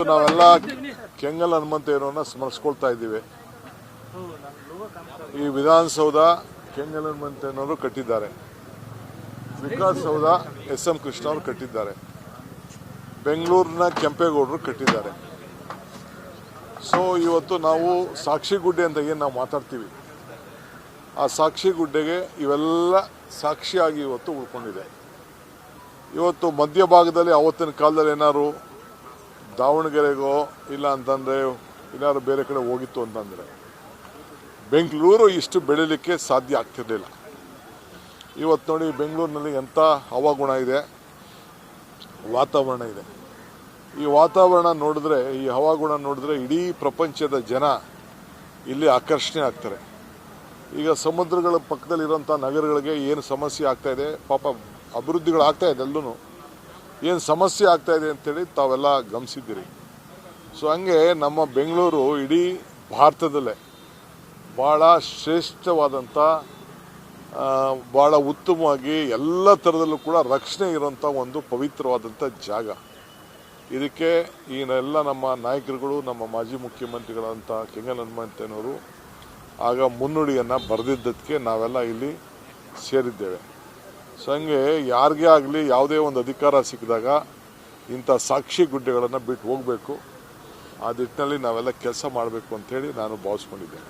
ನಾವೆಲ್ಲ ಕೆಂಗಲ್ ಹನುಮಂತಯ್ಯನವರನ್ನ ಸ್ಮರಿಸ್ಕೊಳ್ತಾ ಇದ್ದೀವಿ. ಈ ವಿಧಾನಸೌಧ ಕೆಂಗಲ್ ಹನುಮಂತಯ್ಯನವರು ಕಟ್ಟಿದ್ದಾರೆ. ವಿಕಾಸಸೌಧ ಎಸ್.ಎಂ. ಕೃಷ್ಣ ಅವರು ಕಟ್ಟಿದ್ದಾರೆ. ಬೆಂಗಳೂರಿನ ಕೆಂಪೇಗೌಡರು ಕಟ್ಟಿದ್ದಾರೆ. ಸೊ ಇವತ್ತು ನಾವು ಸಾಕ್ಷಿಗುಡ್ಡೆ ಅಂತ ಏನು ನಾವು ಮಾತಾಡ್ತೀವಿ, ಆ ಸಾಕ್ಷಿಗುಡ್ಡೆಗೆ ಇವೆಲ್ಲ ಸಾಕ್ಷಿಯಾಗಿ ಇವತ್ತು ಉಳ್ಕೊಂಡಿದೆ. ಇವತ್ತು ಮಧ್ಯಭಾಗದಲ್ಲಿ ಅವತ್ತಿನ ಕಾಲದಲ್ಲಿ ಏನಾದ್ರು ದಾವಣಗೆರೆಗೋ ಇಲ್ಲ ಅಂತಂದರೆ ಏನಾದ್ರು ಬೇರೆ ಕಡೆ ಹೋಗಿತ್ತು ಅಂತಂದರೆ ಬೆಂಗಳೂರು ಇಷ್ಟು ಬೆಳೀಲಿಕ್ಕೆ ಸಾಧ್ಯ ಆಗ್ತಿರಲಿಲ್ಲ. ಇವತ್ತು ನೋಡಿ ಬೆಂಗಳೂರಿನಲ್ಲಿ ಎಂಥ ಹವಾಗುಣ ಇದೆ, ವಾತಾವರಣ ಇದೆ. ಈ ವಾತಾವರಣ ನೋಡಿದ್ರೆ, ಈ ಹವಾಗುಣ ನೋಡಿದ್ರೆ ಇಡೀ ಪ್ರಪಂಚದ ಜನ ಇಲ್ಲಿ ಆಕರ್ಷಣೆ ಆಗ್ತಾರೆ. ಈಗ ಸಮುದ್ರಗಳ ಪಕ್ಕದಲ್ಲಿರೋಂಥ ನಗರಗಳಿಗೆ ಏನು ಸಮಸ್ಯೆ ಆಗ್ತಾ ಇದೆ, ಪಾಪ ಅಭಿವೃದ್ಧಿಗಳಾಗ್ತಾ ಇದೆ, ಎಲ್ಲೂ ಏನು ಸಮಸ್ಯೆ ಆಗ್ತಾ ಇದೆ ಅಂತೇಳಿ ತಾವೆಲ್ಲ ಗಮನಿಸಿದ್ದೀರಿ. ಸೊ ಹಂಗೆ ನಮ್ಮ ಬೆಂಗಳೂರು ಇಡೀ ಭಾರತದಲ್ಲೇ ಭಾಳ ಶ್ರೇಷ್ಠವಾದಂಥ, ಭಾಳ ಉತ್ತಮವಾಗಿ ಎಲ್ಲ ಥರದಲ್ಲೂ ಕೂಡ ರಕ್ಷಣೆ ಇರೋಂಥ ಒಂದು ಪವಿತ್ರವಾದಂಥ ಜಾಗ. ಇದಕ್ಕೆ ಎಲ್ಲ ನಮ್ಮ ನಾಯಕರುಗಳು, ನಮ್ಮ ಮಾಜಿ ಮುಖ್ಯಮಂತ್ರಿಗಳಂಥ ಕೆಂಗಲ್ ಹನುಮಂತಯ್ಯನವರು ಆಗ ಮುನ್ನುಡಿಯನ್ನು ಬರೆದಿದ್ದಕ್ಕೆ ನಾವೆಲ್ಲ ಇಲ್ಲಿ ಸೇರಿದ್ದೇವೆ. ಸೊ ಹಂಗೆ ಯಾರಿಗೇ ಆಗಲಿ ಯಾವುದೇ ಒಂದು ಅಧಿಕಾರ ಸಿಕ್ಕಿದಾಗ ಇಂಥ ಸಾಕ್ಷಿ ಗುಡ್ಡೆಗಳನ್ನು ಬಿಟ್ಟು ಹೋಗಬೇಕು. ಆ ನಿಟ್ಟಿನಲ್ಲಿ ನಾವೆಲ್ಲ ಕೆಲಸ ಮಾಡಬೇಕು ಅಂಥೇಳಿ ನಾನು ಭಾವಿಸ್ಕೊಂಡಿದ್ದೇನೆ.